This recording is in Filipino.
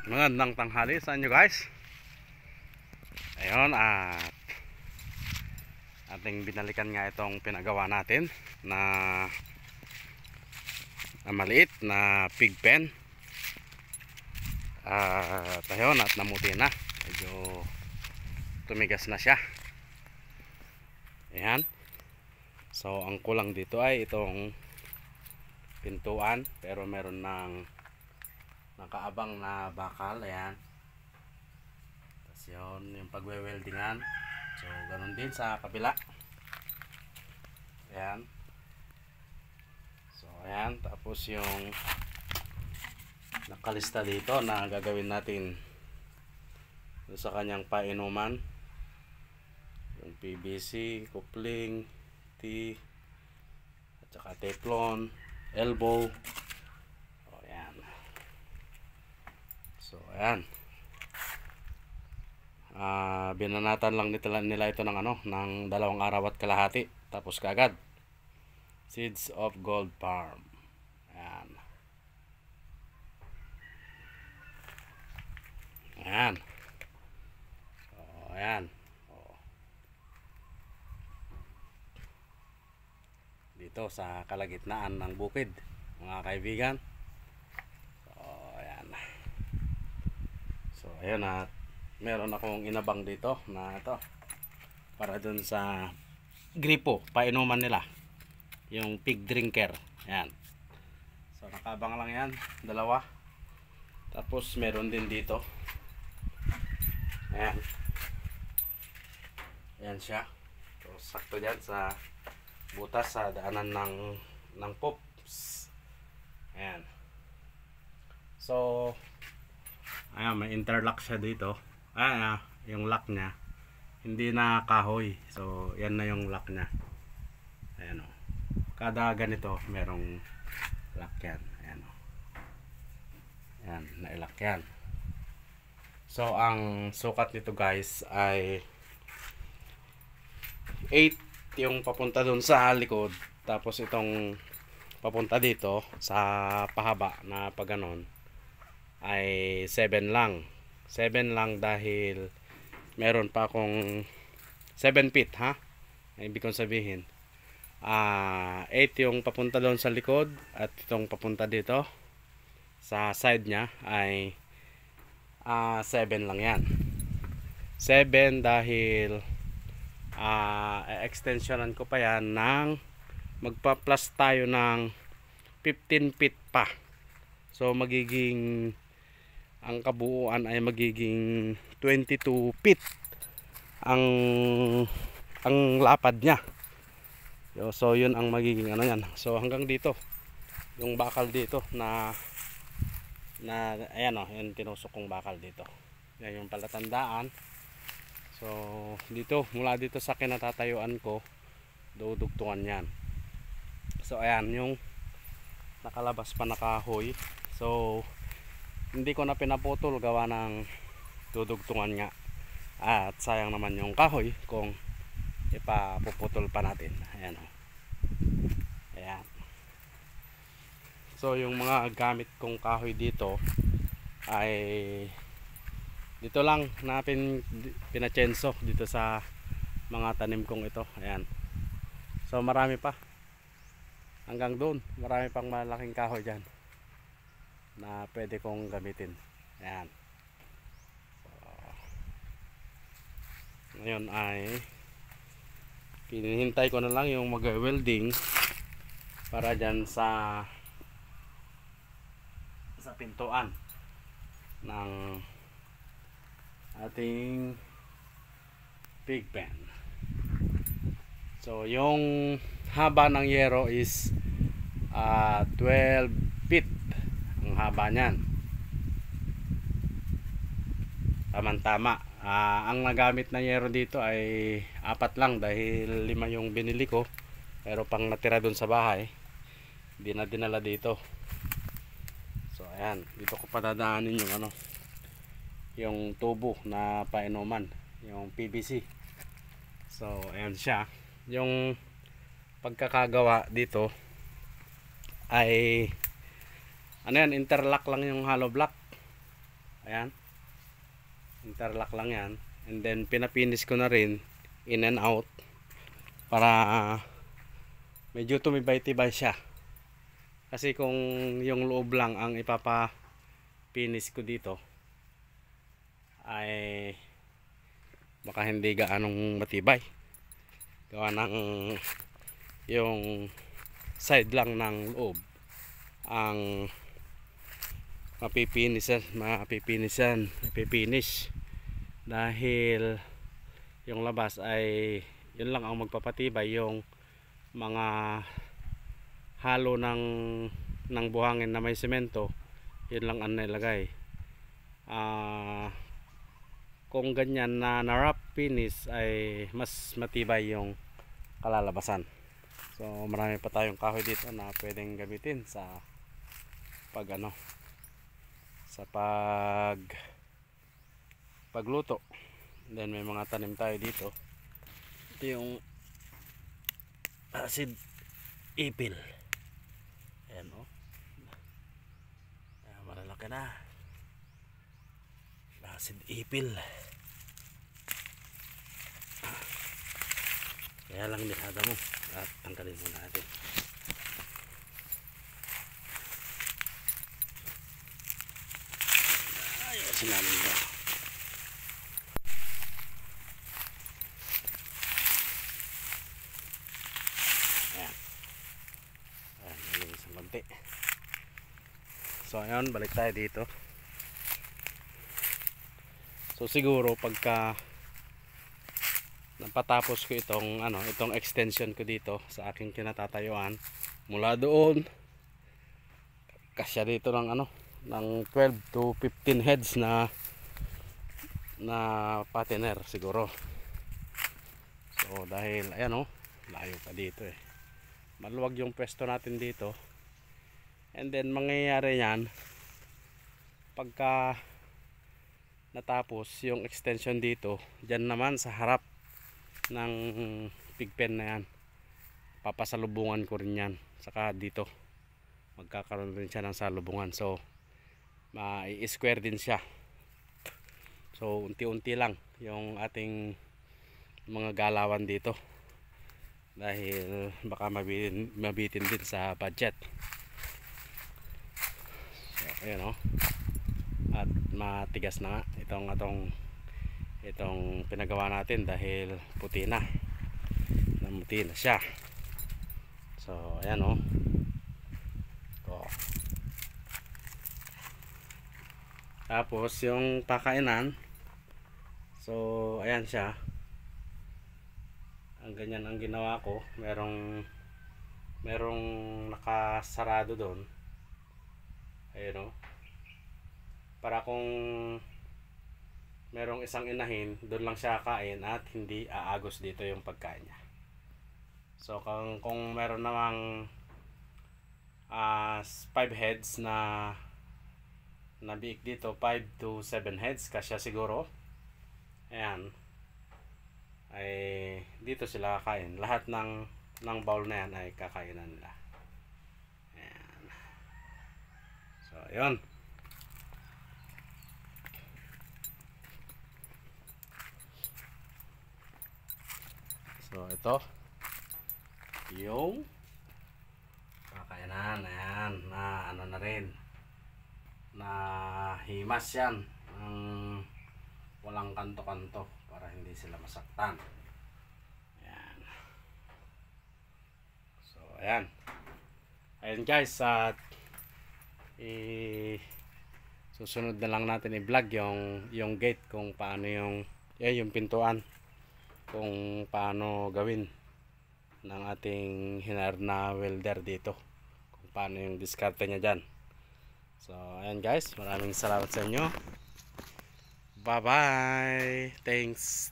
Magandang tanghali sa inyo guys. Ayun, at ating binalikan nga itong pinagawa natin na maliit na pig pen. Ayun, at namuti na. Medyo tumigas na siya. Ayan. So ang kulang dito ay itong pintuan, pero meron ng nakaabang na bakal. Ayan. Tapos yun, yung pagwe-weldingan. So ganun din sa kabila. Ayan. So ayan. Tapos yung nakalista dito na gagawin natin sa kanyang painuman. Yung PVC, coupling, T, at saka teflon, elbow. So ayan. Binanatan lang nila ito ng ng 2 araw at kalahati. Tapos kagad. Seeds of Gold Farm. Ayan. Ayan. So ayan. Dito sa kalagitnaan ng bukid, mga kaibigan. So ayan, at meron akong inabang dito na ito para dun sa gripo, painuman nila, yung pig drinker. Ayan. So nakabang lang yan, 2. Tapos meron din dito. Ayan. Ayan siya. So sakto dyan sa butas sa daanan ng poops. Ayan. So ayan, may interlock siya dito. Yung lock nya hindi na kahoy. So yan na yung lock nya. Ayan o. Kada ganito merong lock yan. Ayan o. Ayan, nailock yan. So ang sukat nito guys ay 8 yung papunta dun sa likod. Tapos itong papunta dito sa pahaba na paganon ay 7 lang. 7 lang dahil meron pa akong 7 feet, ha? Ibig kong sabihin 8 yung papunta doon sa likod, at itong papunta dito sa side nya ay 7 lang yan. 7 dahil extensionan ko pa yan ng magpa-plus tayo ng 15 feet pa. So magiging ang kabuuan ay magiging 22 feet ang lapad niya. So yun ang magiging yan. So hanggang dito yung bakal dito na ayan o, yung tinusok kong bakal dito. Yan yung palatandaan. So dito, mula dito sa kinatatayuan ko, dudugtungan yan. So ayan yung nakalabas pa na kahoy. So hindi ko na pinaputol gawa ng dudugtungan nga, at sayang naman yung kahoy kung ipapuputol pa natin. Ayan o. Ayan. So yung mga gamit kong kahoy dito ay dito lang na pinachenso dito sa mga tanim kong ito. Ayan. So marami pa hanggang doon, marami pang malaking kahoy dyan na pwede kong gamitin. Ayan. So, ngayon ay pinihintay ko na lang yung mag-welding para dyan sa pintuan ng ating pig pen. So yung haba ng yero is 12 feet ang haba niyan. Tama-tama. Ang nagamit na yero dito ay 4 lang dahil 5 yung binili ko, pero pang natira dun sa bahay hindi na dinala dito. So ayan, dito ko padadaanin yung yung tubo na painuman, yung PVC. So ayan siya. Yung pagkakagawa dito ay interlock lang yung hollow block. Ayan, interlock lang yan. And then pinapinis ko na rin in and out para medyo tumibay-tibay siya. Kasi kung yung loob lang ang ipapapinis ko dito ay baka hindi gaanong matibay. Gawa ng yung side lang ng loob ang mapipinis dahil yung labas ay yun lang ang magpapatibay. Yung mga halo ng buhangin na may semento, yun lang ang nilagay. Kung ganyan na wrap finish ay mas matibay yung kalalabasan. So marami pa tayong kahoy dito na pwedeng gamitin sa pagluto. Then may mga tanim tayo dito. Ito yung acid ipil. Ayan o. Ayan, malalaki na. Acid ipil. Kaya lang nihada mo. At tanggalin muna natin. Ayusin namin ito. Ayan. Ayan, nalinis ang konti. So ayun, balik tayo dito. So siguro pagka napatapos ko itong extension ko dito sa aking kinatatayuan, mula doon kasya dito ng ng 12 to 15 heads na patiner siguro. So dahil ayan layo pa dito maluwag yung pwesto natin dito. And then mangyayari yan pagka natapos yung extension dito, dyan naman sa harap ng pigpen na yan, papasalubungan ko rin yan. Saka dito magkakaroon rin siya ng salubungan. So mai-square din siya. So unti-unti lang yung ating mga galawan dito dahil baka mabitin din sa budget. So ayan at matigas na nga itong pinagawa natin dahil puti na, namuti na siya. So ayan tapos yung pakainan, so ayan siya, ang ganyan ang ginawa ko. Merong nakasarado doon, ayun para kung merong isang inahin, doon lang siya kain at hindi aagos dito yung pagkain niya. So kung meron namang 5 heads na biik dito, 5 to 7 heads kasya siguro. Ayan, ay dito sila kakain. Lahat ng bowl na yan ay kakainan nila. Ayan. So ayun. So ito yung kakainan. Ayan, na na rin, na himas yan walang kanto-kanto para hindi sila masaktan. Ayan. So ayan guys, at susunod na lang natin i-vlog yung gate, kung paano yung pintuan, kung paano gawin ng ating hinar na welder dito, kung paano yung diskarte nya dyan. So ayan guys, maraming salamat sa inyo. Bye bye. Thanks.